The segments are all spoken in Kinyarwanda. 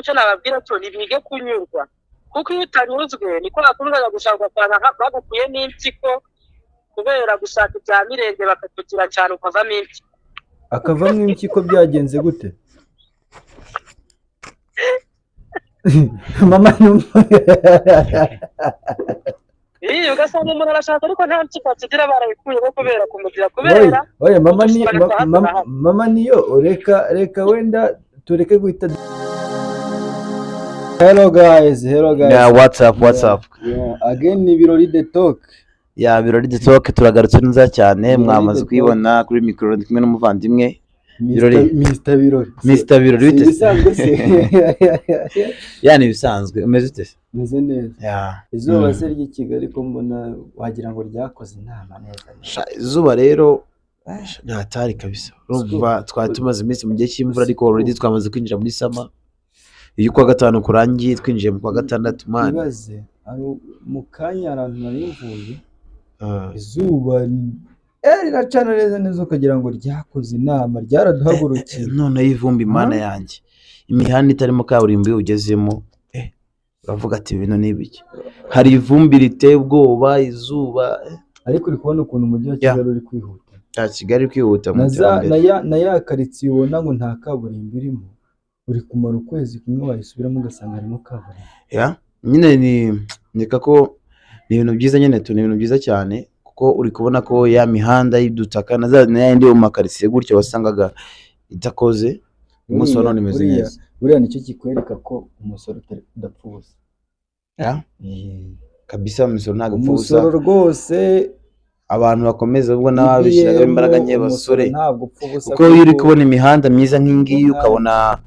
icyo nababwira cyo ntibige kunyurwa kuko iyo utanyuzwe niko bakundaga gushaka kwanga bagukuye n'impyiko kubera gushaka ibya mirenge bakakugira cyane ukavamo impyiko akavamo impyiko byagenze gute mama iyo ugasanga umuntu arashaka ariko nta mpyiko akigira barayikuyeho kubera kumugira kubera oya mama niyo reka wenda tureke guhita. Hello guys. Yeah, what's up? Yeah, again ni Birori The Talk. Yeah, Birori The Talk turagarutse neza cyane mwamaze kwibona kuri micro ndi kumwe n'umuvandimwe Mr. Birori bisanzwe se. Yani bisanzwe umeze ute? Meze neza. Yeah. Izuba se ry'i Kigali ko mbona wagira ngo ryakoze inama neza. Izuba rero ntatari kabisa. Urumva twari tumaze iminsi mu gihe cy'imvura ariko already twamaze kwinjira muri summer. Iyo kwa gatanu kurangiye twinjiye mu kwa gatandatu man. Ibaze mu kanya arantu narimvuye. Izuba riracana neza ukagira ngo ryakoze inama ryaraduhagurukiye. None y'ivumbi mana yanjye. Imihanda itarimo kaburimbo iyo ugezemo uravuga ati ibintu n'ibiki. Hari ivumbi riteye ubwoba izuba ariko uri kubona ukuntu umujyi wa Kigali uri kwihuta. Kigali kwihuta mu terambere. Na ya karitsiye ubona ngo nta kaburimbo irimo. Uri kumara ukwezi kumwe wayisubiramo ugasanga harimo kaburimbo. Nyine nika ko ni ibintu byiza nyine ni ibintu byiza cyane kuko uri kubona ko ya mihanda y'idutaka na yandi yo mu makaritsiye gutyo wasangaga itakoze umunsi wa none imeze neza. Buriya nicyo kikwereka ko umusoro udapfa ubusa. Kabisa umusoro ntabwo upfa ubusa. Umusoro rwose abantu bakomeza ubwo n'ababishyiraho imbaraga nke basore kuko iyo uri kubona imihanda myiza nk'ingiyi ukabona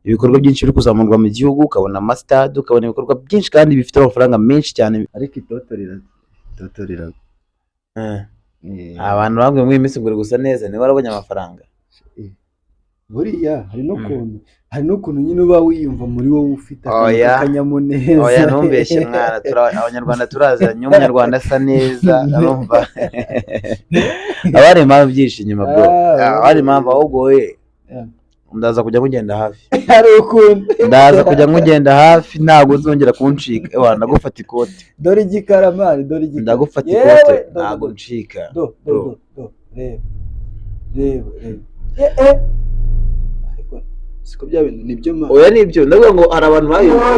ibikorwa byinshi biri kuzamurwa mu gihugu ukabona amastade ukabona ibikorwa byinshi kandi bifite amafaranga menshi cyane ariko itotorera abantu bamwe mu iminsi ngo gusa neza niba warabonye amafaranga buriya hari n'ukuntu nyine uba wiyumva muri wowe ufite akanyamuneza. Oya ntumbeshye mwana abanyarwanda turazanye umunyarwanda asa neza urumva abari impamvu byinshi inyuma bro abari impamvu ahubwo we ndaza kujya mugenda hafi hari ukuntu ndaza kujya mugenda hafi ntabwo nzongera kuncika ewa ndagufata ikote dore igikaramari ndagufata ikote ntabwo ncika reba ariko siko bya bintu nibyo ma oya nibyo ndavuga ngo hari abantu bayumva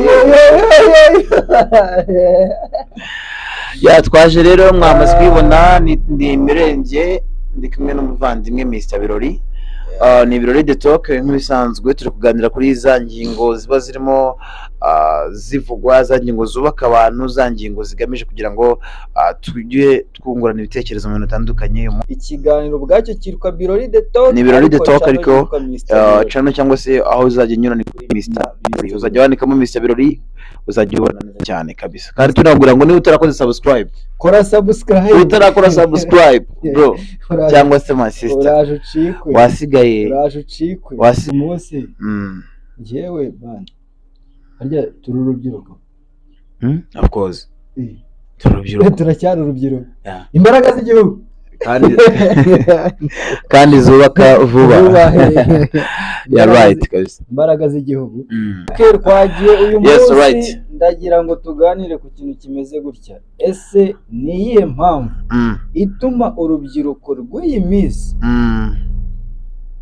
twaje rero mwamaze kwibona ni Mirenge ndi kumwe n'umuvandimwe Mr. Birori. Ni Birori The Talk nk'ibisanzwe turi kuganira kuri za ngingo ziba zirimo zivugwa za ngingo zubaka abantu za ngingo zigamije kugira ngo tujye twungurana ibitekerezo mu bintu bitandukanye. Ikiganiro ubwacyo cyitwa Birori The Talk. Ni Birori The Talk ariko channel cyangwa se aho uzajya nyura ni kuri Mr. Birori uzajya wandikamo Mr. Birori uzajya ubona neza cyane kabisa kandi tunabwira ngo niba utarakoze subscribe kora subscribe utarakora subscribe bro cyangwa se my sister uraje ucikwe wasigaye uraje ucikwe umunsi yewe man harya turi urubyiruko of course turi urubyiruko turacyari urubyiruko imbaraga z'igihugu kandi zubaka vuba ya right kabisa imbaraga z'igihugu twagiye uyu munsi ndagira ngo tuganire ku kintu kimeze gutya ese ni iyihe mpamvu ituma urubyiruko rw'iyi minsi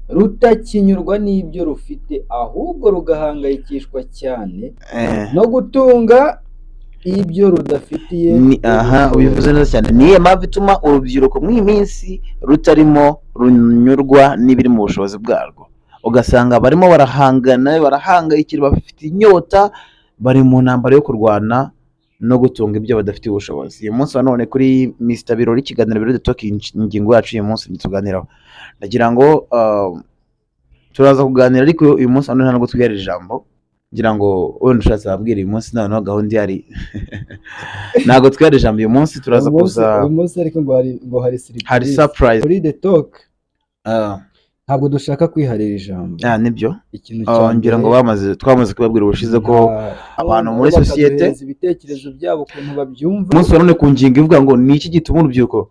rutakinyurwa n'ibyo rufite ahubwo rugahangayikishwa cyane no gutunga ibyo rudafitiye ubivuze neza cyane niye mpamvu ituma urubyiruko mw'iyi minsi rutarimo runyurwa n'ibiri mu bushobozi bwarwo ugasanga barimo barahangayikira bafite inyota bari mu ntambara yo kurwana no gutunga ibyo badafitiye ubushobozi. Uyu munsi wa none kuri Mr. Birori ikiganiro Birori The Talk ingingo yacu uyu munsi tuganiraho ndagira ngo turaza kuganira ariko uyu munsi wa none ntabwo twiharira ijambo ngira ngo wenda ushatse ababwira uyu munsi noneho gahunda ihari ntabwo twiharira ijambo uyu munsi turaza kuza uyu munsi ariko ngo hari surprise Birori The Talk ntabwo dushaka kwiharira ijambo nibyo ngira ngo twamaze kubabwira ubushize ko abantu muri sosiyete ibitekerezo byabo ukuntu babyumva umunsi wa none ku ngingo ivuga ngo ni iki gituma urubyiruko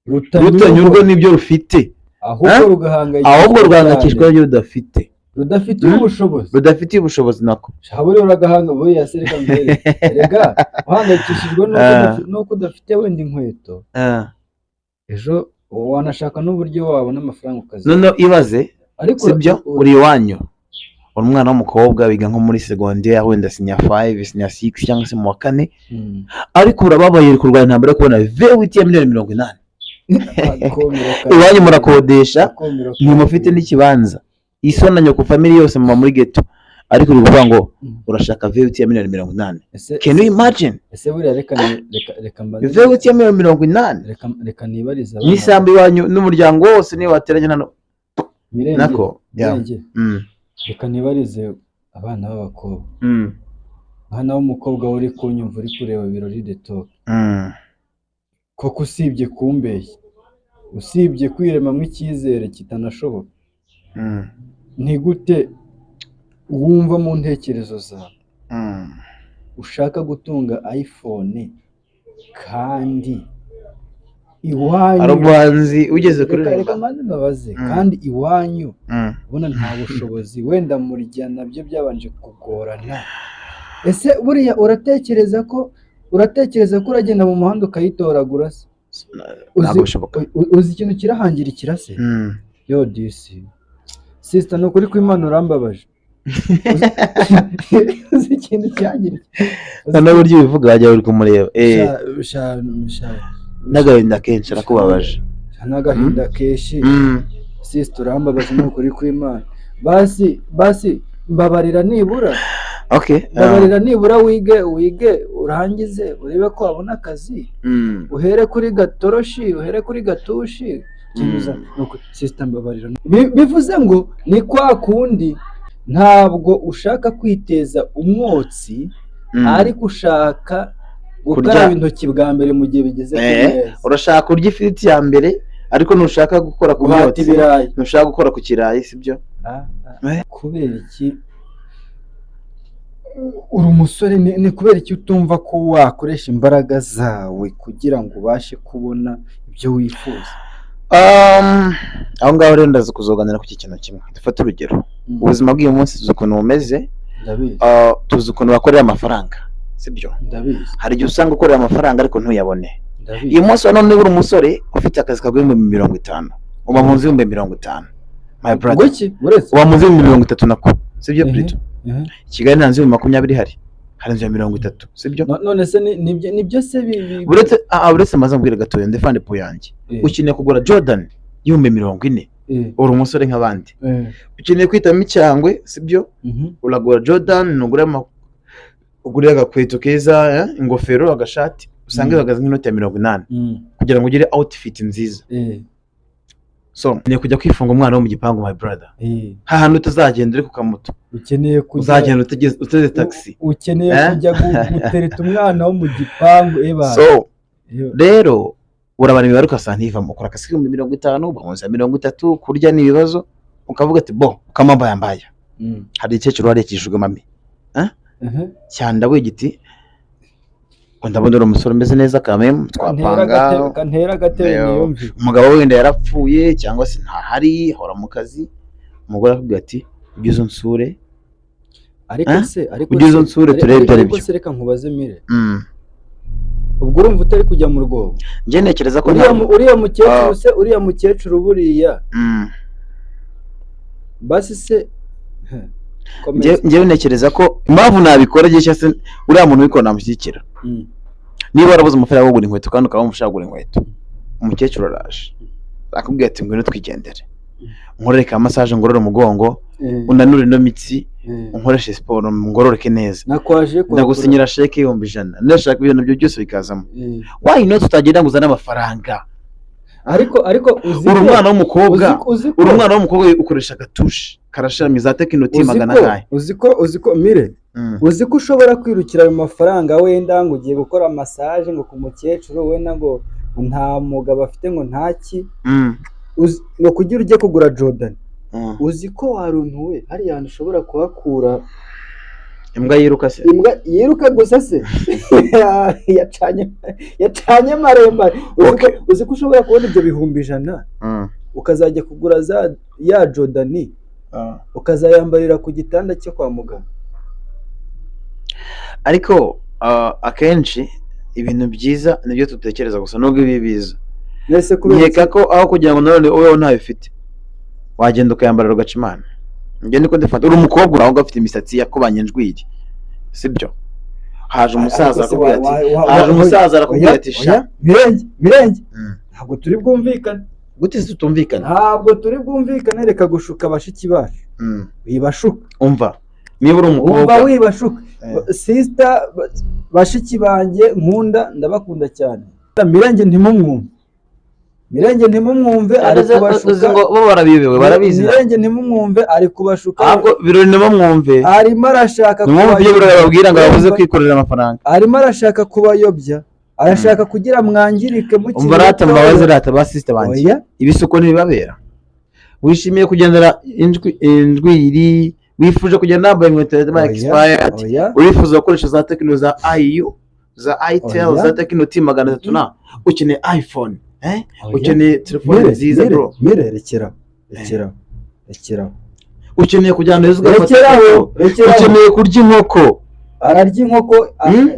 rutanyurwa n'ibyo rufite ahubwo rugahangayikishwa n'ibyo rudafite rudafitiye ubushobozi nako habure uragahanga buriya se reka mbere rega uhangayikishijwe nuko udafite wenda inkweto ejo wanashaka n'uburyo wabona amafaranga ukazi none ibaze sibyo uri iwanyu umwana w'umukobwa wiga nko muri secondaire wenda sinya 5 sinya 6 cyangwa se mu wa 4 ariko urababaye kurwanya intambara yo kubona VWT ya miliyoni 80 iwanyu murakodesha ntimufite n'ikibanza isonanyo ku family yose mama muri ghetto ariko uri kuvuga ngo urashaka VWT ya miliyoni 80 can you imagine ese buriya reka mbaze VWT ya miliyoni 80 reka nibariza n'isambu iwanyu n'umuryango wose niba wateranye nako reka nibarize abana b'abakobwa mwana w'umukobwa uri kunyumva uri kureba Birori The Top koko usibye kumbeshya usibye kwiremamo icyizere kitanashoboka ni gute wumva mu ntekerezo zawe ushaka gutunga iPhone kandi iwanyu arubanzi ugeze kuri reka mande babaze kandi iwanyu ubona nta bushobozi wenda murya nabyo byabanje kugorana ese buriya uratekereza ko uragenda mu muhanda ukayitoragura se uzi ikintu kirahangirikira se yo disi sister no kuri kw'Imana urambabaje uzi ikintu cyangirikira n'uburyo bivuga wajya uri kumureba n'agahinda kenshi arakubabaje n'agahinda kenshi sister urambabaje no kuri kw'Imana basi mbabarira nibura babarira nibura wige urangize urebe ko wabona akazi uhere kuri gatoroshi uhere kuri gatushi kibuza nuko sister mbabarira bivuze ngo ni kwa kundi ntabwo ushaka kwiteza umwotsi ariko ushaka gukaraba intoki bwa mbere mu gihe bigeze ku meza urashaka kurya ifiriti ya mbere ariko ntushaka gukora ku myotsi ntushaka gukora ku kirayi sibyo kubera iki uri umusore ni kubera iki utumva ko wakoresha imbaraga zawe kugira ngo ubashe kubona ibyo wifuza aho ngaho rero ndaza kuzoganira ku kintu kimwe dufate urugero ubuzima bw'uyu munsi tuzi ukuntu bumeze tuzi ukuntu bakorera amafaranga sibyo hari igihe usanga ukorera amafaranga ariko ntuyabone uyu munsi wa none uri umusore ufite akazi kaguye mu 50 uba mu nzu y'ibihumbi 50 my brother uba mu nzu y'ibihumbi 30 nako sibyo Brito Kigali nta nzu 20 hari inzu ya 30 sibyo none se nibyo se uretse amaze mbwira gatoya ndefande po yanjye ukeneye kugura Jordan y'ibihumbi 40 uri umusore nk'abandi ukeneye kwitamo icyangwe sibyo uragura Jordan ugure agakweto keza ingofero agashati usanga ihagaze nk'inoti ya 80 kugira ngo ugire outfit nziza so niye kujya kwifunga umwana wo mu gipangu my brother hantu utazagenda uri ku kamoto ukeneye kujya uzagenda uteze taxi ukeneye kujya gutereta umwana wo mu gipangu so rero urabana imibare ukasantiva mukora akasi 50 ubamuza 30 kurya n'ibibazo ukavuga ati bo ukamamba yambaya hari ikecuru warekishijwe mami cyanda wigiti ndabona uri umusore umeze neza kameme twapanga kantera gatebe niyumvi umugabo wenda yarapfuye cyangwa se ntahari hora mu kazi umugore akubwira ati ugize nsure ariko ugize nsure turebye ariko se reka nkubaze mire ubwo urumva utari kujya mu rwobo nje nekereza ko uriya mukecuru buriya basi se njyewe nekereza ko impamvu nabikora gihe se uriya muntu wiko namushyikira niba warabuze amafaranga yo kugura inkweto kandi ukaba umushaka kugura inkweto umukecuru araje akubwira ati ngwino twigendere nkorere ka massage ngorore umugongo unanure no mitsi unkoreshe siporo ngororeke neza ndagusinyira sheke 100 ndashaka ibintu byo byose bikazamo why not tutagenda nguzana amafaranga ariko uri umwana w'umukobwa ukoresha gatushi karashami za Tekno magana gahe uziko mire uziko ushobora kwirukira ayo mafaranga wenda ngo ugiye gukora massage ngo ku mukecuru wenda ngo nta mugabo afite ngo ntaki no kugira ujye kugura Jordan uziko waruntuwe hari yantu ushobora kuhakura imbwa yiruka se yiruka gusa se yacanye maremare uziko ushobora kubona ibyo 100 ukazajya kugura ya Jordan ukazayambarira ku gitanda cyo kwa muganga. Ariko akenshi ibintu byiza nibyo tutekereza gusa nubwo ibi biza. Nkeka ko aho kugira ngo none wowe ntayo ufite wagenda ukayambarira ugaca imana. Njye niko ndifata. Uri umukobwa uraho ugafite imisatsi yakubanye njwiri, sibyo? Haje umusaza akubwira ati sha Mirenge ntabwo turi bwumvikane. Gute tutumvikana? Ntabwo turi bwumvikane, reka gushuka bashiki bacu. Wibashuka. Umva, niba uri umukobwa umva wibashuka. Sister bashiki banjye nkunda, ndabakunda cyane. Mirenge ntimumwumve ari kubashuka. Ngo bo barabibewe barabizi. Mirenge ntimumwumve ari kubashuka. Ahubwo birori nimumwumve. Arimo arashaka babwira ngo bavuze kwikorera amafaranga. Arimo arashaka kubayobya. Arashaka kugira mwangirike mu kintu. Umva rata mbabazi rata ba sister banjye. Ibisuko ntibibabera. Wishimiye kugendera injwiri, wifuje kugenda nambaye inkweto za expired, urifuza gukoresha za Tecno za IU, za Itel, za Tecno T300 na ukeneye iPhone, ukeneye telefone nziza bro. Rekera. Ukeneye kujyana heza ugafata. Ukeneye kurya inkoko. Ararya inkoko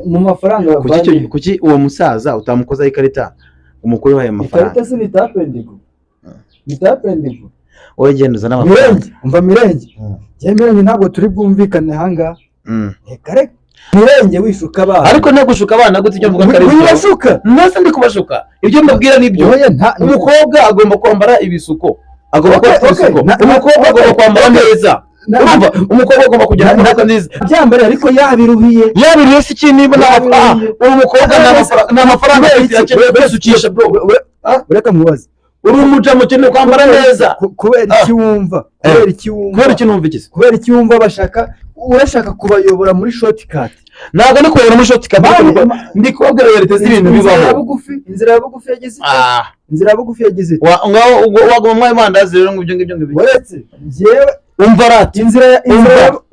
mu mafaranga bavanye. Kuki uwo musaza utamukoza ikarita umukuru wayo amafaranga? Ikarita si nitapendigo. Wowe genda uzana amafaranga. Umva Mirenge. Mirenge ntabwo turi bwumvikane hanga. Reka Mirenge wishuka abana. Ariko no gushuka abana gute icyo mvuga kare. Wibashuka. Nose ndi kubashuka. Ibyo mbabwira nibyo. Umukobwa agomba kwambara ibisuko. Agomba kwambara ibisuko. Umukobwa agomba kwambara neza. Urumva umukobwa agomba kugira imyaka nziza. Byambare ariko yabiruhiye. Yabiruhiye si kintu niba umukobwa n'amafaranga yisukisha bro. Ureka mubaze. Uri umuja mukeneye kwambara neza. Kubera iki wumva? Kubera iki wumva urashaka kubayobora muri shortcut. Ntabwo ni kuyobora muri shortcut. Ndi kubabwira realite z'ibintu bibaho. Inzira ya bugufi yagize ite? Inzira ya bugufi yagize ite? Wagoma mwaye mandazi rero ngo ibyo ngibyo. Uretse njyewe umva rati inzira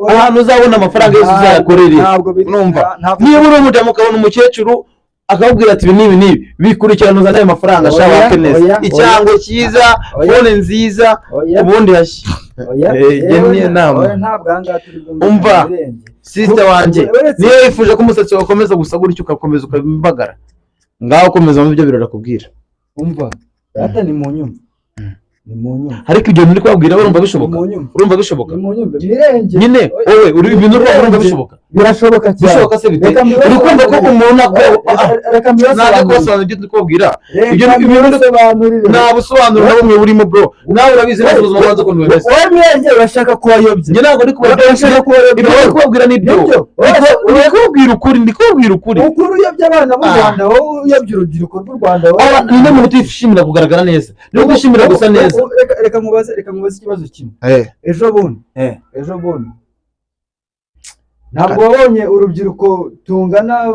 ahantu uzabona amafaranga yose uzayakorera. Numva niba uri umuja mukabona umukecuru akabwira ati nibi bikurikirana uzana ayo mafaranga ashaka neza, icyango cyiza, phone nziza, ubundi hashyi. Yemye nama. Umva sister wanje, niyo yifuje ko umusatsi wakomeza gusa gutyo ukakomeza ukabimbagara, ngaho komeza mu byo birora kubwira. Umva hata ni mu nyumba. Ariko ibyo ndi kwabwira urumva bishoboka. Mirenge nyine wowe uri ibintu urumva bishoboka. Birashoboka cyane. Bishoboka se bite. Uri kumva ko umuntu reka ntabwo kwasobanura ibyo ndikubwira. Ibyo nta busobanuro na bumwe burimo bro. Nawe urabizi neza ubuzima bwanze ko nubese. Wowe Mirenge urashaka kubayobya. Njye ntabwo ndi kubabwira. Ibyo ndikubwira ni byo. Ndikubwira ukuri. Ukuri uyobya abana b'u Rwanda, wowe uyobya urubyiruko rw'u Rwanda. Ni nde muntu utishimira kugaragara neza. Ni gushimira gusa neza. Reka mubaze ikibazo kimwe. Ejo bundi ntabwo wabonye urubyiruko tungana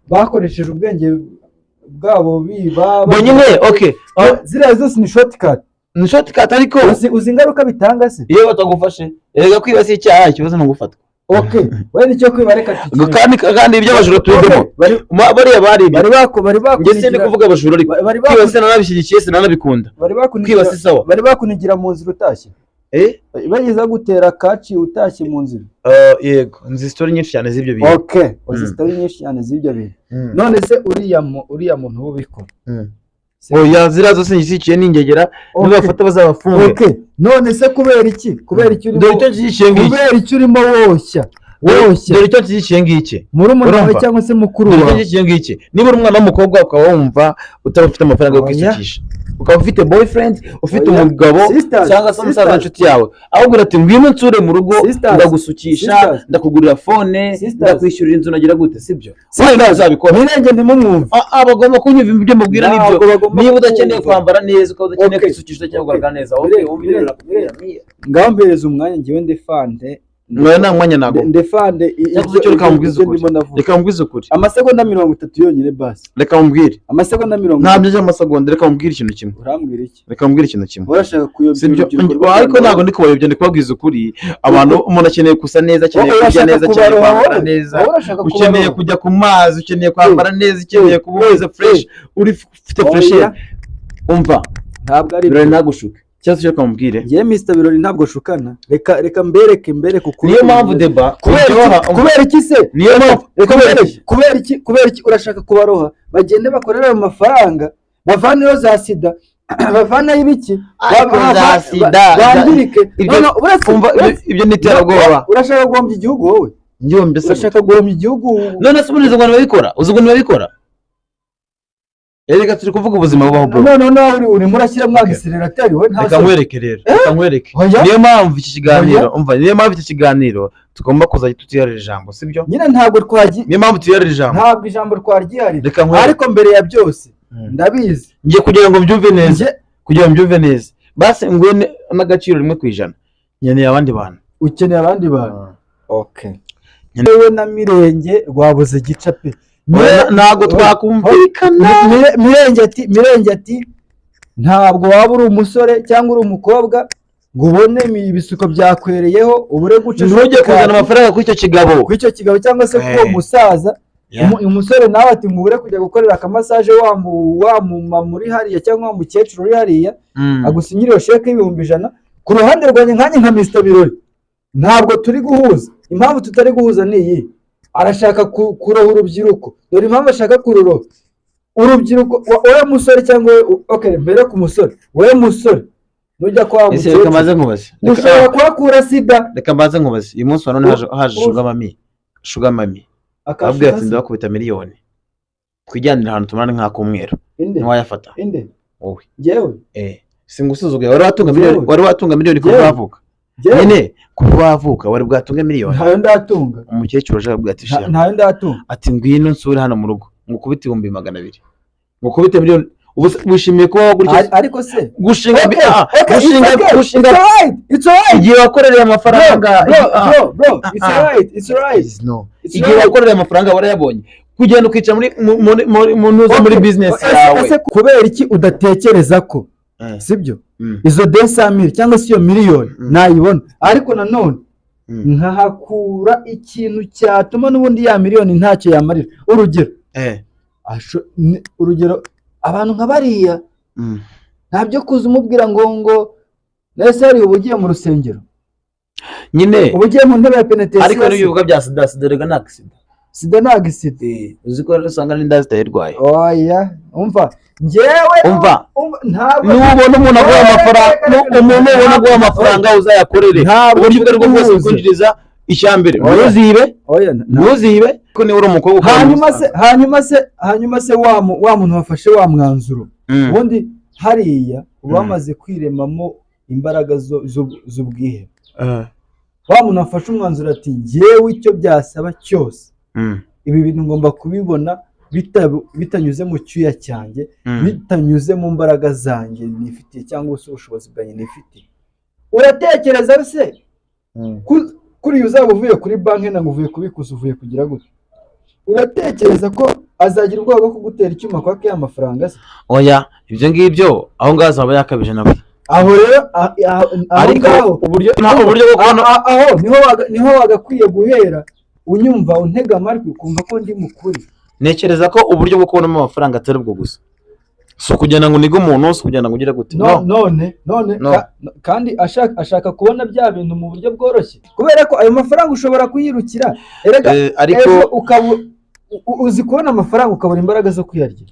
bakoresheje ubwenge bwabo biba nyine okay. Ziriya zose ni shortcut ariko uzi ingaruka bitanga se iyo batagufashe. Erega kwiba si icyaha, ikibazo no gufatwa. Okay, wewe nicyo kwibareka kandi ibyo abajura tubemo bariya bari ngese ni kuvuga abajura ariko kwiba se nanabishyigikiye se nanabikunda. Kwiba si sawa. Bari bakunigira mu nzira utashye. Bageza gutera kaci utashye mu nzira. Yego nzi story nyinshi cyane z'ibyo bintu. Okay, uzi story nyinshi cyane z'ibyo bintu. None se uriya muntu ubikora. Oya zira zose nyishyikiye n'ingegera nibafata bazabafunga. Okay, none se kubera iki urimo? Dore icyo cyishiye ngiki. Kubera iki urimo woshya. Dore icyo cyishiye ngiki. Muri umuntu cyangwa se mukuru wawe. Dore icyo cyishiye ngiki. Niba uri umwana w'umukobwa ukaba wumva utabafite amafaranga yo kwisukisha, ukaba ufite boyfriend, ufite umugabo cyangwa se umusaza inshuti yawe, ahubwo ati ngwino nsure mu rugo ndagusukisha, ndakugurira phone, ndakwishyurira inzu nagira gute, sibyo? Wowe uzabikora. Mirenge ndimumwumva. Bagomba kunyumva ibyo mubwira nibyo. Niba udakeneye kwambara neza, ukaba udakeneye kwisukisha cyangwa kugaragara neza, okay wumvira. Ngaho mbereza umwanya ngiwe ndefande. Nta mwanya nago. Ndefande icyo reka mbwize ukuri. Amasegonda 30 yonyine basi. Reka mbwire. Amasegonda 30. Ntabyo cy'amasegonda, reka mbwire ikintu kimwe. Urambwira iki? Reka mbwire ikintu kimwe. Urashaka kuyobya. Ariko ntabwo ndi kubayobya, ndi kubabwiza ukuri. Abantu umuntu akeneye kusa neza, akeneye kurya neza, akeneye kwambara neza, ukeneye kujya ku mazi, ukeneye kwambara neza, ukeneye kuba fresh, uri ufite fresh. Umva ntabwo ari birori nagushuke. cyangwa se ukamubwire ngiye Mr Birori ntabwo shukana reka mbereke ukuri niyo mpamvu deba kubera iki se niyo mpamvu kubera iki urashaka kubaroha bagende bakorera ayo mafaranga bavaneho za sida bavanaho ibiki za sida bangirike ibyo ni iterabwoba urashaka guhombya igihugu wowe urashaka guhombya igihugu none se ubundi uzi ukuntu babikora reka turi kuvuga ubuzima bubaho bro none urimo urashyira mwagisirirateri we reka nkwereke rero niyo mpamvu iki kiganiro tugomba kuzajya tutiyarira ijambo sibyo nyine ntabwo twagiye niyo mpamvu tuyarira ijambo ntabwo ijambo twaryiharira ariko mbere ya byose ndabizi ngiye kugira ngo mbyumve neza basi ngwene n'agaciro 1%, nkeneye abandi bantu ukeneye abandi bantu okay yewe na Mirenge rwabuze gica pe ntabwo twakumvikana Mirenge ati ntabwo waba uri umusore cyangwa uri umukobwa ngo ubone ibisuko byakwereyeho ubure guca ntujye kuzana amafaranga kuri icyo kigabo cyangwa se kuwo musaza umusore nawe ati ngo ubure kujya gukorera akamasaje wa muri hariya cyangwa wa mukecuru uri hariya agusinyira iyo sheke y'100 ku ruhande rwanjye nkanjye nka Mr Birori ntabwo turi guhuza impamvu tutari guhuza ni iyi arashaka kuroha urubyiruko dore impamvu ashaka kuroha urubyiruko wowe musore cyangwa okay mbere ku musore wowe musore nujya kwa mukecuru reka maze nkubaze ushobora kuhakura sida reka maze nkubaze uyu munsi wa none haje Sugar Mami akabwira ati ndakubita miliyoni twijyanira ahantu tumarane nk'akumweru ntiwayafata wowe jewe singusuzuguye wari watunga miliyoni kuva wavuka nyine kuva wavuka wari bwatunga miliyoni ntayo ndatunga umukecuru aje abwira ati shira ntayo ndatunga ati ngwino nsure hano mu rugo ngukubite 200,000 ngukubite miliyoni wishimiye kuba wagurya ariko se gushinga it's alright igihe wakorereye amafaranga bro it's alright no igihe wakorereye amafaranga warayabonye kugenda ukica muri business yawe kubera iki udatekereza ko sibyo izo 200,000 cyangwa se iyo miliyoni nayibona ariko nanone nkahakura ikintu cyatuma n'ubundi ya miliyoni ntacyo yamarira urugero abantu nka bariya ntabyo kuza umubwira ngo nese hari ubugiye mu rusengero nyine ubugiye mu ntebe ya penetration ariko n'ibivuga bya sida rega ni accident uzi ko usanga n'inda zitayirwaye oya umva ngewe nubona umuntu aguha amafaranga uzayakorere uburyo bwe rwo bwose bukwinjiriza ishyambere ntuzibe ko niwe uri umukobwa hanyuma se wa muntu wafashe wa mwanzuro ubundi hariya uba wamaze kwiremamo imbaraga z'ubwihebe wa muntu wafashe umwanzuro ati ngewe icyo byasaba cyose ibi bintu ngomba kubibona bitanyuze mu cyuya cyanjye bitanyuze mu mbaraga zanjye nifitiye cyangwa se ubushobozi bwanjye nifitiye uratekereza se kuri uzaba uvuye kuri banki ntabwo uvuye kubikuza uvuye kugira gute uratekereza ko azagira ubwoba bwo kugutera icyuma kwa ya mafaranga se oya ibyo ngibyo aho ngaho azaba yakabije nawe aho rero ariko uburyo aho niho wagakwiye guhera unyumva untega amatwi ukumva ko ndi mukuri ntekereza ko uburyo bwo kubonamo amafaranga atari bwo gusa si ukugenda ngo unige umuntu si ukugenda ngo ugire gute none kandi ashaka kubona bya bintu mu buryo bworoshye kubera ko ayo mafaranga ushobora kuyirukira ariko uzi kubona amafaranga ukabona imbaraga zo kuyarya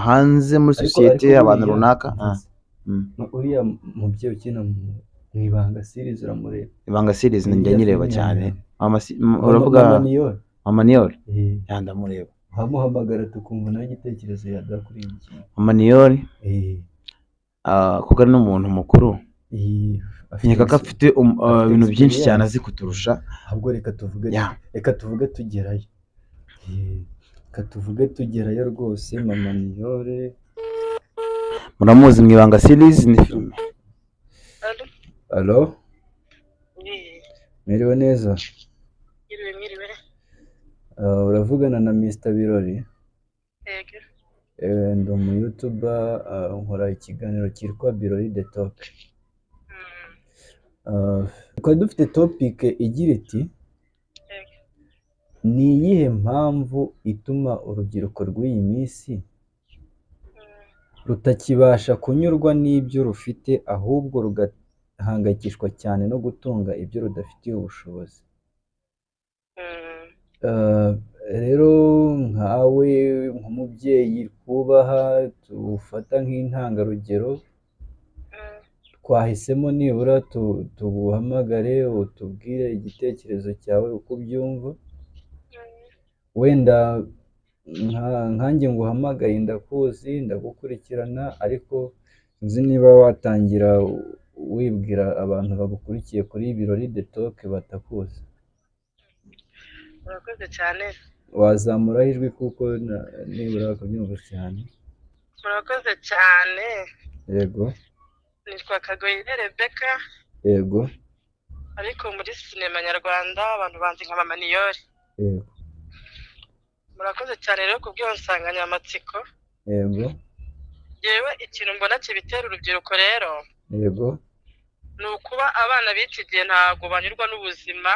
hanze muri sosiyete abantu runaka uriya mubyeyi ukina mu ibanga series uramureba ibanga series njya nyireba cyane uravuga Mama Niyori ndamureba hamuhamagara tukumva nawe igitekerezo yadakuri iki Mama Niyori kuko ari n'umuntu mukuru nkeka ko afite ibintu byinshi cyane azi kuturusha ahubwo reka tuvuge tugerayo tugerayo rwose Mama Niyori muramuzi mu ibanga series ni filime Allo Miriwe neza uravugana na Mr Birori ndi umu YouTuber nkora ikiganiro cyitwa Birori The Talk twari dufite topic igira iti ni iyihe mpamvu ituma urubyiruko rw'iyi minsi rutakibasha kunyurwa n'ibyo rufite ahubwo rugahangayikishwa cyane no gutunga ibyo rudafitiye ubushobozi. Rero nkawe nk'umubyeyi twubaha tufata nk'intangarugero, twahisemo nibura tuguhamagare utubwire igitekerezo cyawe uko ubyumva. Wenda nkanjye nguhamagaye ndakuzi ndagukurikirana, ariko nzi niba watangira wibwira abantu bagukurikiye kuri Birori The Talk batakuzi. Murakoze cyane. Wazamuraho ijwi kuko nibura bakabyumva cyane. Murakoze cyane. Yego. Nitwa Kagoyire Rebecca. Yego. Ariko muri sinema nyarwanda abantu banzi nka Mama Niyori. Yego. Murakoze cyane rero kubw'iyo nsanganyamatsiko. Yego. Yewe ikintu mbona kibitera urubyiruko rero. Yego. Ni ukuba abana b'iki gihe ntabwo banyurwa n'ubuzima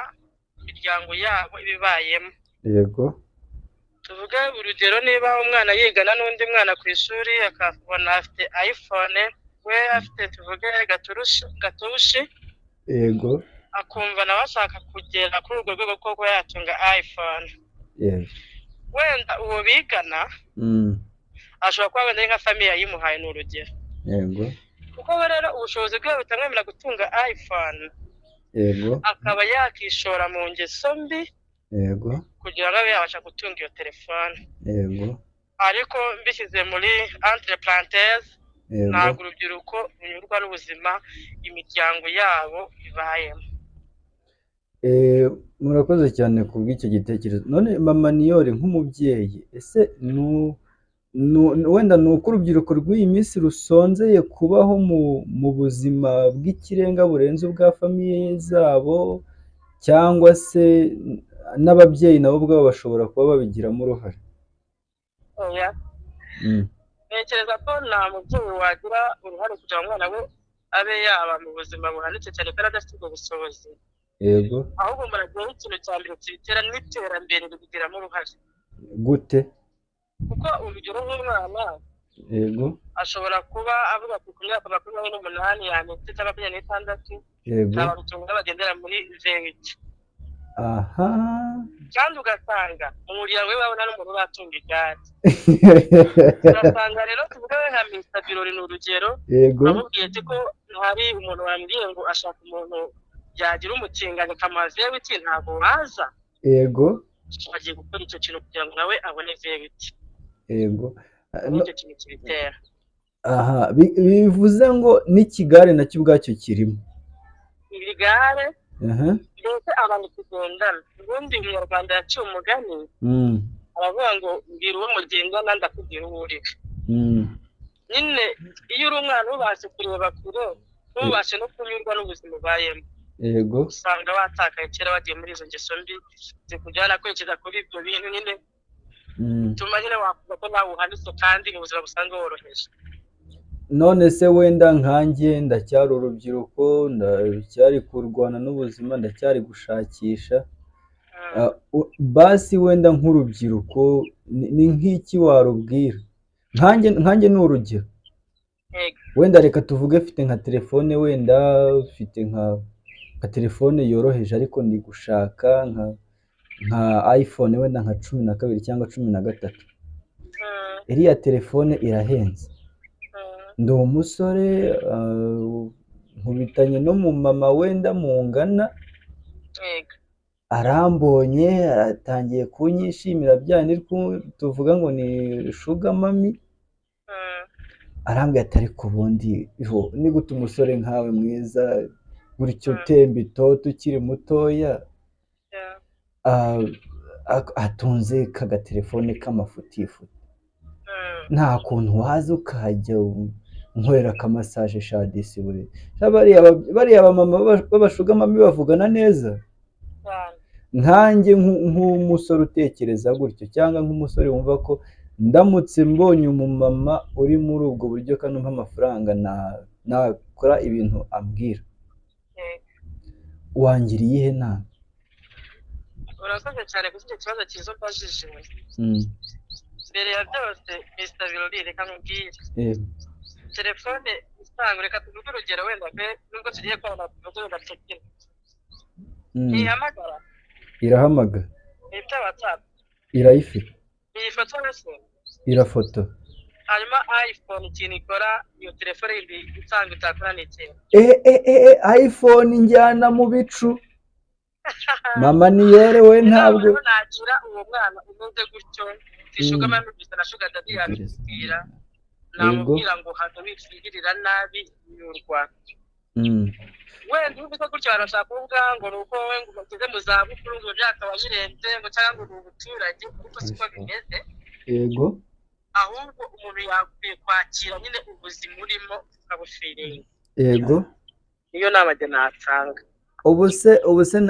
imiryango yabo ibibayemo. Yego. Tuvuge urugero, niba umwana yigana n'undi mwana ku ishuri akabona afite iPhone, we afite tuvuge gatushi. Yego. Akumva nawe ashaka kugera kuri urwo rwego rwo kuba yatunga iPhone. Yego. Wenda uwo bigana ashobora kuba wenda nka famiye yayimuhaye n'urugero. Yego. Kuko we rero ubushobozi bwe butamwemerera gutunga iPhone. Yego. Akaba yakishora mu ngeso mbi. Yego. Kugira ngo abe yabasha gutunga iyo telefone. Yego. Ariko mbishyize muri entre parenthèses, ntabwo urubyiruko runyurwa n'ubuzima imiryango yabo ibayemo. Murakoze cyane ku bw'icyo gitekerezo. None Mama Niyori nk'umubyeyi, ese wenda ni uko urubyiruko rw'iyi minsi rusonzeye kubaho mu buzima bw'ikirenga burenze ubwa famiye zabo, cyangwa se n'ababyeyi nabo ubwabo bashobora kuba babigiramo uruhare? Oya. Ntekereza ko nta mubyeyi wagira uruhare kugira ngo umwana we abe yaba mu buzima buhanitse cyane kandi adafite ubwo bushobozi. Yego. Ahubwo muragira ikintu cya mbere kibitera n'iterambere ribigiramo uruhare. Gute? Kuko urugero nk'umwana. Yego. Ashobora kuba avuga ati ku myaka 28 yanitse cyangwa 26. Yego. Abantu bagendera muri vewiti. Aha. Kandi ugasanga mu muryango we babona n'umuntu uratunga igare. Ugasanga rero tuvuga nka Mr. Birori ni urugero. Yego. Namubwiye ko hari umuntu wambwiye ngo ashaka umuntu yagira umutinganya kamuha vewiti, ntabwo waza. Yego. Agiye gukora icyo kintu kugira ngo nawe abone vewiti. Yego. Nicyo kintu kibitera. Aha, bivuze ngo n'ikigare nacyo ubwacyo kirimo. Igare. Mbese abantu tugendana. Ubundi umunyarwanda yaciye umugani. Aravuga ngo mbwira uwo mugendana ndakubwira uwo uriwe. Nyine iyo uri umwana ubashe kureba kure, ntubashe no kunyurwa n'ubuzima ubayemo. Yego. Usanga watakaye kera wagiye muri izo ngeso mbi zikujyana kwerekeza kuri ibyo bintu nyine. Tuma nyine wakuva ko nawe uhanitse kandi ubuzima busanzwe woroheje. None se wenda nkanjye ndacyari urubyiruko, ndacyari kurwana n'ubuzima, ndacyari gushakisha. Basi wenda nk'urubyiruko ni nk'iki warubwira? Nkanjye ni urugero. Wenda reka tuvuge mfite nka telefone, wenda mfite nka telefone yoroheje, ariko ndi gushaka nka iPhone wenda nka 12 cyangwa 13. Iriya telefone irahenze. Ndi umusore, nkubitanye no mu mama wenda mungana. Arambonye atangiye kunyishimira byane tuvuga ngo ni sugar mami. Arambwira ati ariko ubundi ni gute umusore nkawe mwiza gutyo utemba itoto ukiri mutoya atunze kagatelefone k'amafutifuti? Nta kuntu waza ukajya nkorera akamasaje shadisi buri bariya abamama b'abashugamami bavugana neza. Nkanjye nk'umusore utekereza gutyo, cyangwa nk'umusore wumva ko ndamutse mbonye umumama uri muri ubwo buryo kandi umpa amafaranga nakora ibintu ambwira, wangira iyihe nama? Urakoze cyane kuri icyo kibazo cyiza mbajije. Mbere ya byose Mr. Birori reka nkubwire. telefone isanzwe, reka tuvuge urugero wenda pe nubwo tugiye kubona tuvuge gasekera ntihamagara, irahamagara, ifite WhatsApp, irayifite, iyi foto yose irafoto. hanyuma iPhone ikintu ikora iyo telefone isanzwe itakora n'ikintu. iPhone njyana mu bicu. Mama Niyore we ntabwo nagira uwo mwana umeze gutyo tishugama n'ubisa na sugar daddy yabibwira namubwira ngo hano wifigirira nabi nyurwa. Wenda ubise gutyo arashaka kuvuga ngo nuko we ngo mugeze mu zabukuru ngo byakaba birenze ngo cyangwa ngo ubuturage kuko siko bimeze. Yego, ahubwo umuntu yakwiye kwakira nyine ubuzima urimo ukabufiringa. Yego, niyo nama jye natanga. ubuse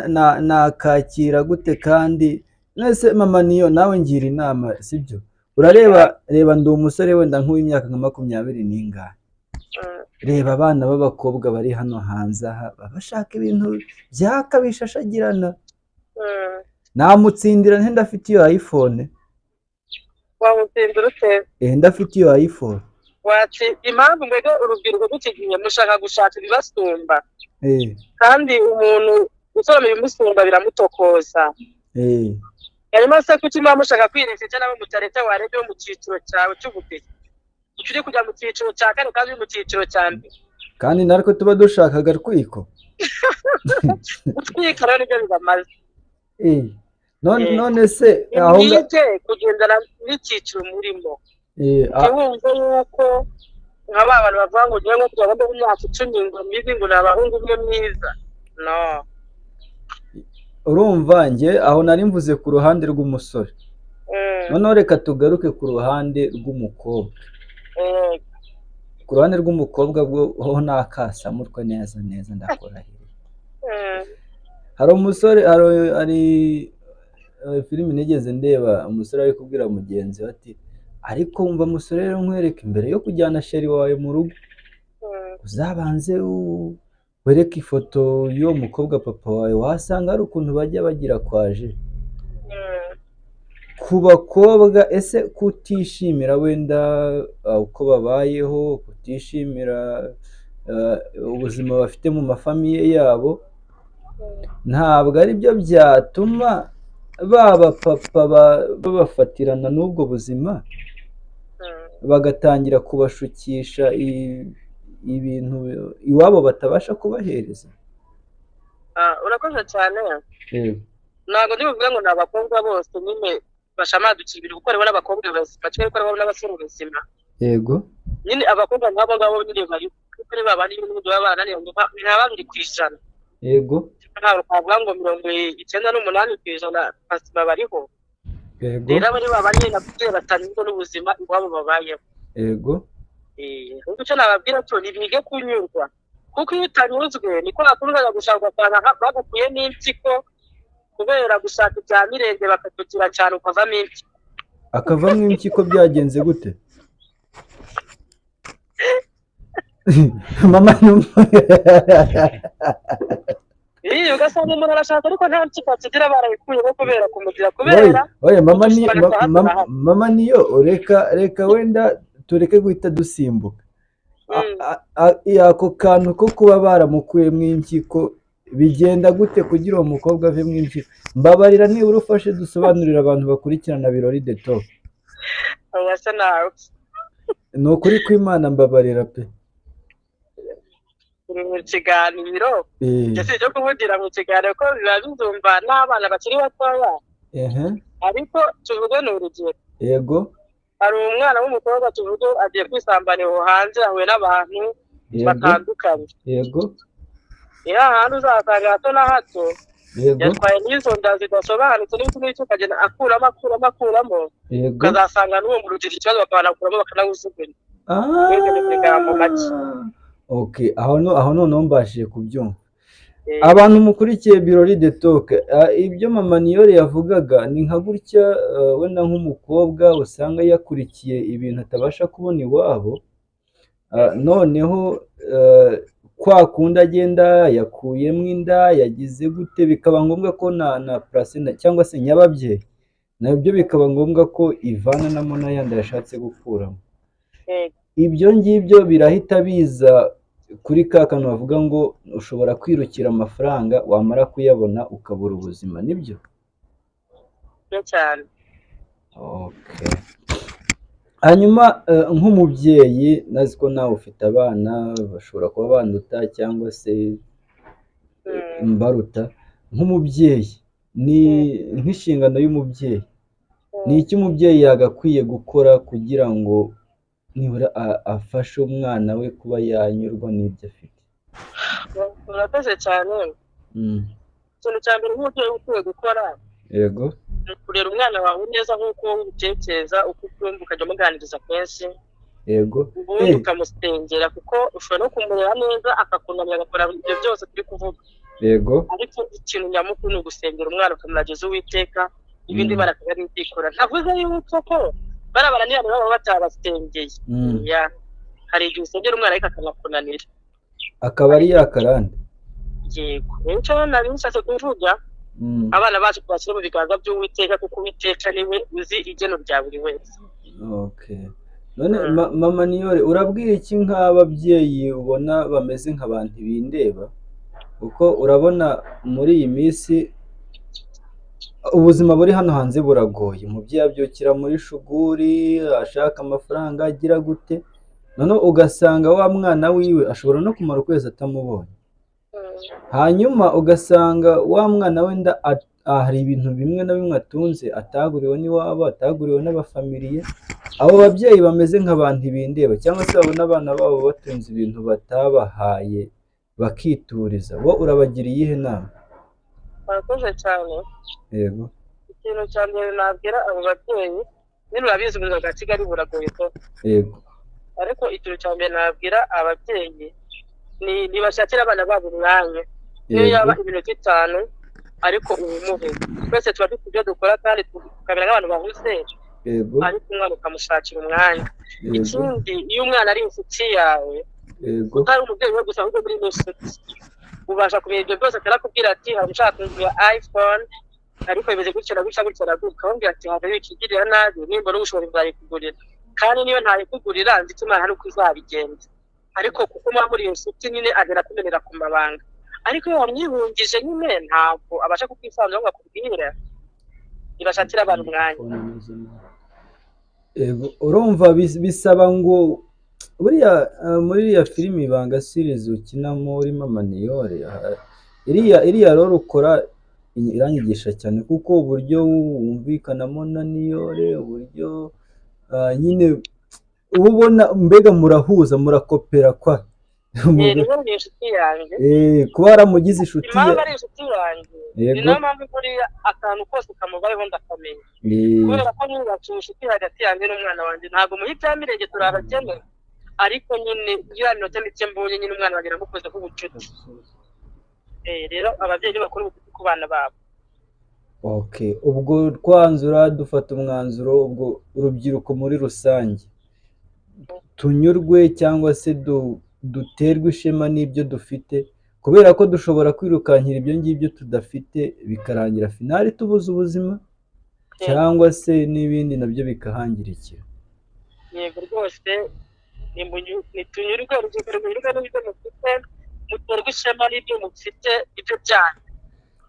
nakakira gute? kandi mwese Mama Niyo nawe ngira inama sibyo? Reba ndi umusore wenda nk'uw'imyaka nka 20 n'ingahe, reba abana b'abakobwa bari hano hanze aha bashaka ibintu byakabishashagirana. Namutsindira nte ndafite iyo iPhone? Wamutsindira ute? Ndafite iyo iPhone. Impamvu mbega urubyiruko dukigiye mushaka gushaka ibibasumba, kandi umuntu usoroma ibimusumba biramutokoza. Hanyuma se kuki muba mushaka kwiresha nabo mutareta warebe mu cyiciro cyawe cy'ubudehe, ukiri kujya mu cyiciro cya kane kandi mu cyiciro cya mbere, kandi nariko tuba dushakaga rwiko utwika rero nibyo bibamaze. none se aho kugendana n'icyiciro murimo, wumva yuko nk'aba bantu bavuga ngo ngiye nko kujya mu myaka 10 ngo mbizi ngo n'abahungu umwe mwiza, no. Urumva njye aho nari mvuze ku ruhande rw'umusore, noneho reka tugaruke ku ruhande rw'umukobwa. Ku ruhande rw'umukobwa bwo ho nakasamurwe neza ndakorahira. Hari umusore, hari filime nigeze ndeba, umusore ari kubwira mugenzi we ati ariko wumva musore rero nkwereka imbere yo kujyana sheri wawe mu rugo uzabanze wereke ifoto y'uwo mukobwa papa wawe, wasanga hari ukuntu bajya bagira kwaje ku bakobwa. Ese kutishimira wenda uko babayeho, kutishimira ubuzima bafite mu mafamiye yabo, ntabwo ari byo byatuma baba papa babafatirana n'ubwo buzima bagatangira kubashukisha ibintu iwabo batabasha kubahereza? Urakoze cyane. Ntabwo ndi kuvuga ngo n'abakobwa bose nyine bashamadukira kuko rero n'abakobwa bacye ko rero n'abasore ubuzima. Yego, nyine abakobwa nk'abo ngabo nyine bari kuri babandi n'ubundi babana niyo ntabandi kwijana. Yego, ntabwo twavuga ngo 98% basima bariho. Yego, rero bari babanye nabyo batanyurwa n'ubuzima iwabo babayeho. Yego, icyo nababwira cyo nibige kunyurwa, kuko iyo utanyuzwe niko nakundaga gushaka kwanga bagukuye n'impyiko kubera gushaka ibya mirenge bakatugira cyane ukavamo impyiko. Akavamo impyiko byagenze gute? Mama ugasanga umuntu arashaka ariko nta mpyiko akigira barayikuyeho kubera kumugira kubera. Oya Mama Niyo reka wenda tureke guhita dusimbuka. Ako kantu ko kuba baramukuyemo impyiko bigenda gute kugira uwo mukobwa ave mu impyiko? Mbabarira nibura ufashe dusobanurira abantu bakurikirana Birori The Top. Wasa nawe ni ukuri kw'Imana, mbabarira pe. mu kiganiro ndetse cyo kuvugira mu kiganiro ko biba bizumva n'abana bakiri batoya. Ariko tuvuge ni urugero. Yego, hari umwana w'umukobwa tuvuge agiye kwisambanira hanze ahuye n'abantu batandukanye. Yego, hantu uzasanga hato na hato yatwaye n'izo nda zidasobanutse n'ibindi ukagenda akuramo ukazasanga n'uwo mu rugero ikibazo bakanakuramo bakanawusiganya. Okay, aho noneho mbashije kubyumva. Abantu mukurikiye Birori The Talk, ibyo Mama Niyore yavugaga ni nka gutya, wenda nk'umukobwa usanga yakurikiye ibintu atabasha kubona iwabo, noneho kwa kundi agenda yakuyemo inda yagize gute, bikaba ngombwa ko na placenta cyangwa se nyababyeyi nabyo bikaba ngombwa ko ivana na yandi yashatse gukuramo. ibyo ngibyo birahita biza kuri ka kantu bavuga ngo ushobora kwirukira amafaranga wamara kuyabona ukabura ubuzima, nibyo? cyane. Okay. Hanyuma nk'umubyeyi, nazi ko nawe ufite abana bashobora kuba banduta cyangwa se mbaruta, nk'umubyeyi ni nk'inshingano y'umubyeyi, ni iki umubyeyi yagakwiye gukora kugira ngo nibura afashe umwana we kuba yanyurwa n'ibyo afite? Urakoze cyane. Ikintu cya mbere nk'umubyeyi ukwiye gukora, yego, ni kurera umwana wawe neza nk'uko ubitekereza, uko ukumva, ukajya umuganiriza kenshi, yego, ubundi ukamusengera, kuko ushobora no kumurera neza akakunamira agakora ibyo byose turi kuvuga, yego, ariko ikintu nyamukuru ni ugusengera umwana ukamuragiza Uwiteka, ibindi barakaba ari ibyikora. Ntavuze yuko ko barabananira baba batabasengeye, hari igihe usengera umwana ariko akanakunanira, akaba ari yakarande. yego, rero icyo nari nshatse kuvuga, abana bacu twashyira mu biganza by'Uwiteka, kuko Uwiteka niwe uzi igeno rya buri wese. Okay. None mama Niyore, urabwira iki nk'ababyeyi ubona bameze nk'abantu bindeba? Kuko urabona muri iyi minsi ubuzima buri hano hanze buragoye, umubyeyi abyukira muri shuguri, ashaka amafaranga, agira gute, noneho ugasanga wa mwana wiwe ashobora no kumara ukwezi atamubonye, hanyuma ugasanga wa mwana wenda hari ibintu bimwe na bimwe atunze ataguriwe n'iwabo, ataguriwe n'abafamiliye. Abo babyeyi bameze nk'abantu bindeba, cyangwa se babona abana babo batunze ibintu batabahaye bakituriza, bo urabagira iyihe nama? Murakoze cyane. Yego. Ikintu cya mbere nabwira abo babyeyi, nyine urabizi ubuzima bwa Kigali buragoye ko. Yego. Ariko ikintu cya mbere nabwira ababyeyi ni bashakira abana babo umwanya, niyo yaba iminota 5 ariko ubumuhe. Twese tuba dufite ibyo dukora kandi tukabera nk'abantu bahuze, yego, ariko umwana ukamushakira umwanya. Ikindi, iyo umwana ari inshuti yawe, yego, utari umubyeyi we gusa ahubwo muri inshuti, ubasha kumenya ibyo byose, akarakubwira ati hari ushaka kugura iPhone ariko bimeze gutya na gutya gutya na gutya, ukabwira ati ntabwo bikigirira nabi, nimba n'ubushobozi bwayikugurira, kandi niyo ntayikugurira nzi ko Imana hari uko izabigenza, ariko kuko muba muri iyo nshuti nyine agera kumenera ku mabanga, ariko iyo wamwihungije nyine ntabwo abasha kukwisanzura ngo akubwire. Ibashakira abantu umwanya. Urumva bisaba ngo buriya muri iriya filime Ibanga series ukinamo uri mama Niyore, iriya rero ukora iranyigisha cyane, kuko uburyo wumvikanamo na Niyore, uburyo nyine uba ubona mbega murahuza, murakopera kwa rero ni inshuti yanjye, kuba waramugize inshuti impamvu ari inshuti yanjye, ni nayo mpamvu buriya akantu kose kamubayeho ndakamenya, kubera ko nubatse inshuti hagati yanjye n'umwana wanjye, ntabwo muha ibyamirenge turi abakene, ariko nyine iyo minota mike mbonye nyine umwana wanjye namukoze nk'ubucuti. Rero ababyeyi bakora ubucuti ku bana babo. Okay, ubwo twanzura dufata umwanzuro, ubwo urubyiruko muri rusange tunyurwe cyangwa se duterwe ishema n'ibyo dufite, kubera ko dushobora kwirukankira ibyo ngibyo tudafite bikarangira finali tubuze ubuzima, cyangwa se n'ibindi nabyo bikahangirikira. Yego rwose, nitunyurwe, urubyiruko runyurwe n'ibyo mufite, muterwe ishema n'ibyo mufite, ibyo byanyu.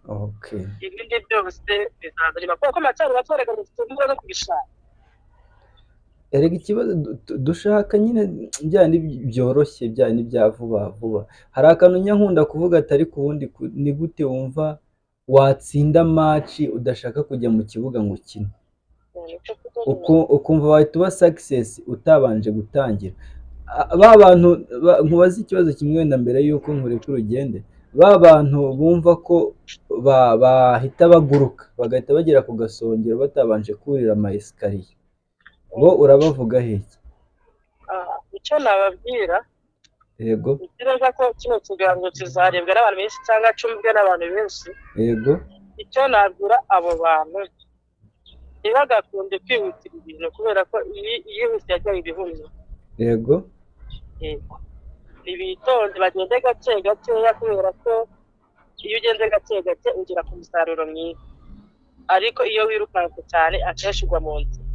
Okay. Ibindi byose bizaza nyuma, kuko amacyaro batwaraga mufite no kubishaka. Erega ikibazo dushaka nyine byandi byoroshye, byandi bya vuba vuba. Hari akantu nyankunda kuvuga atari ku wundi, ni gute wumva watsinda match udashaka kujya mu kibuga ngo ukine, ukumva wahita uba success utabanje gutangira. Ba bantu nkubaza ikibazo kimwe wenda mbere yuko nkureka urugende, ba bantu bumva ko bahita baguruka bagahita bagera ku gasongero batabanje kurira ama esikariye, bo urabavuga heki? Icyo nababwira, yego, ntekereza ko kino kiganiro kizarebwa n'abantu benshi cyangwa cyumvwe n'abantu benshi. Yego. Icyo nabwira abo bantu, ntibagakunde kwihutira ibintu, kubera ko iyihuse yajyaye ibihumyo. Yego. Yego, nibitonde bagende gake gakeya, kubera ko iyo ugenze gake gake ugera ku musaruro mwiza, ariko iyo wirukanse cyane akenshi ugwa mu nzira.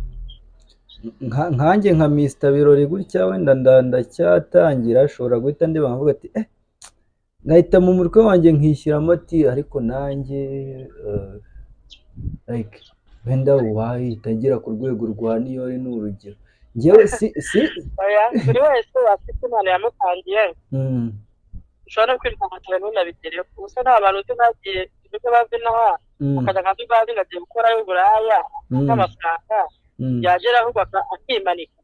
nkanjye nka Mr Birori gutya wenda ndacyatangira ashobora guhita ndeba nkavuga ati ngahita mu mutwe wanjye nkishyiramo ati ariko nanjye like wenda wahita agera ku rwego rwa Niyori ni urugero njyewe buri wese afite impano yamutangiye ushobora kwirukanka cyane ntunabigereho gusa nta bantu uzi bagiye ibyo bazi n'aha akajya nka tubazi ngagiye gukora y'uburaya n'amafaranga yagera ahubwo akimanika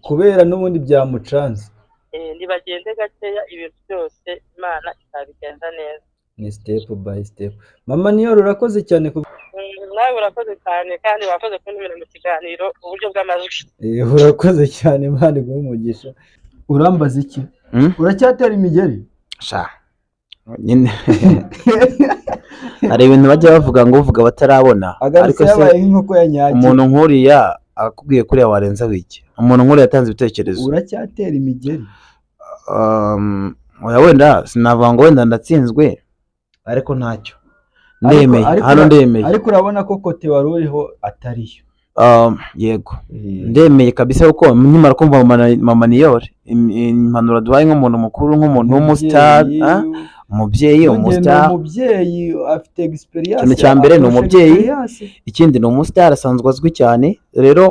kubera n'ubundi byamucanze ntibagende gakeya ibintu byose Imana izabigenza neza ni step by step. Mama Niyori urakoze cyane nawe urakoze cyane kandi wakoze kuntumira mu kiganiro uburyo bw'amajwi urakoze cyane Imana iguhe umugisha. Urambaza iki? Uracyatera imigeri? Sha nyine hari ibintu bajya bavuga ngo uvuga batarabona ariko se nk'uko yanyagiye umuntu nkuriya akubwiye kuriya warenza wiki umuntu nkuriya yatanze ibitekerezo. Uracyatera imigeri? Wenda sinavuga ngo wenda ndatsinzwe ariko ntacyo ndemeye hano ndemeye ariko urabona ko kote wari uriho atariyo. Yego ndemeye kabisa kuko nkimara kumva Mama Niyori impanuro duhaye nk'umuntu mukuru nk'umuntu w'umustar umubyeyi umubyeyi afite experience. Ikintu cya mbere ni umubyeyi, ikindi ni umustar asanzwe azwi cyane. Rero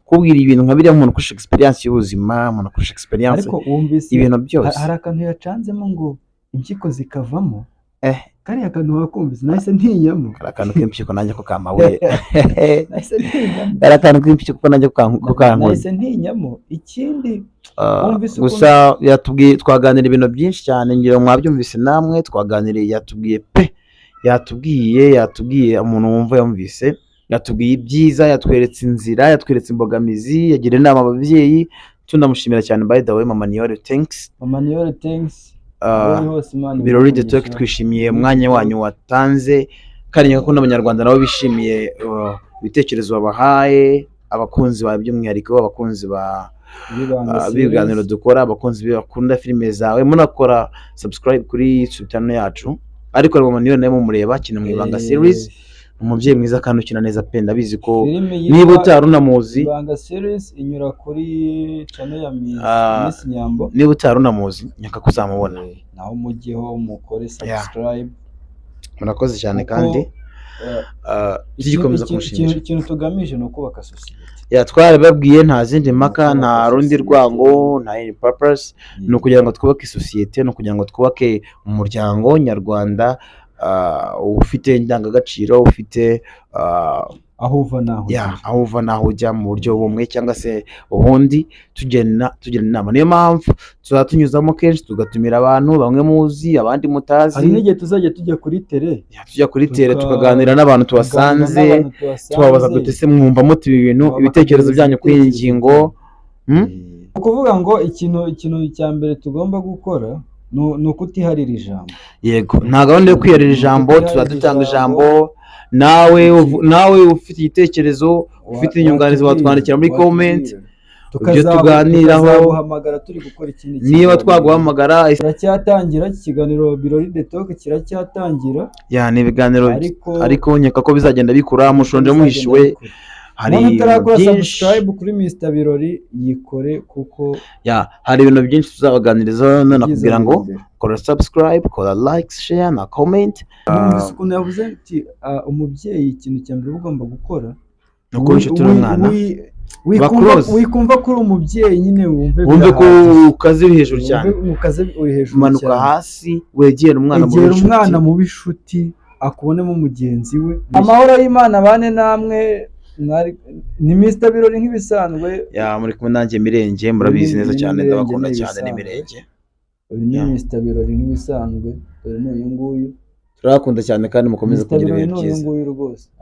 kubwira ibintu nka biriya umuntu kurusha experience y'ubuzima, umuntu kurusha experience ariko wumvise ibintu byose hari akantu yacanzemo ngo impyiko zikavamo kariya kantu wakumvise nahise ntinyamo. Kari akantu k'impyiko nanjye ko kamabuye nahise ntinyamo. Kari akantu k'impyiko ko nanjye ko kankoze nahise ntinyamo. Ikindi gusa yatubwiye twaganira ibintu byinshi cyane ngira mwabyumvise namwe twaganiriye yatubwiye umuntu wumva yumvise yatubwiye ibyiza yatweretse inzira yatweretse imbogamizi yagira inama ababyeyi tunamushimira cyane by the way Mama Niyori thanks. Mama Niyori thanks. Birori The Talk twishimiye umwanya wanyu watanze kandi ko n'abanyarwanda nabo bishimiye ibitekerezo babahaye abakunzi ba by'umwihariko abakunzi ba biganiro dukora abakunzi bakunda filime zawe munakora subscribe kuri YouTube channel yacu ariko Mama Niyori nawe mumureba kina mu Ibanga series umubyeyi mwiza kandi ukina neza pe ndabizi ko niba utarunamuzi Ibanga series inyura kuri channel ya Miss Nyambo niba utarunamuzi nyaka kuzamubona naho mugiho mukore subscribe. Murakoze cyane kandi igikomeza kumushimira. Ikintu tugamije no kubaka society twarababwiye nta zindi mpaka nta rundi rwango nta any purpose no kugira ngo twubake society no kugira ngo twubake umuryango nyarwanda ufite indangagaciro ufite aho uva naho ujya mu buryo bumwe cyangwa se ubundi tugena inama. Niyo mpamvu tuzatunyuzamo kenshi tugatumira abantu bamwe muzi abandi mutazi. Hari n'igihe tuzajya tujya kuri tele tukaganira n'abantu tubasanze tubabaza dutese mwumva muti ibintu ibitekerezo byanyu kuri iyi ngingo. Ukuvuga ngo ikintu cya mbere tugomba gukora ni ukutiharira ijambo. Yego nta gahunda yo kwiharira ijambo tuzadutanga ijambo. Nawe ufite igitekerezo ufite inyunganizi watwandikira muri comment ibyo tuganiraho niba twaguhamagara. Kiracyatangira ikiganiro Birori The Talk kiracyatangira ni ibiganiro ariko nkeka ko bizagenda bikura mushonje muhishiwe. Hari subscribe kuri Mr Birori yikore kuko hari ibintu byinshi tuzabaganiriza nakubwira ngo kora subscribe kora like share na comment. Ukuntu yavuze ati umubyeyi ikintu cya mbere ugomba gukora nuko inshuti n'umwana wikumva ko uri umubyeyi nyine wumve ko ukaze uri hejuru cyane manuka hasi wegera umwana mu bishuti akubonemo mugenzi we. Amahoro y'Imana bane namwe. Ni Mr Birori nk'ibisanzwe muri kumwe nanjye Mirenge murabizi neza cyane ndabakunda cyane ni Mirenge. Ni Mr Birori nk'ibisanzwe uyu nguyu turakunda cyane kandi mukomeze kugira ibihe byiza.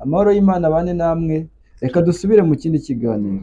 Amahoro y'Imana bane namwe reka dusubire mu kindi kiganiro.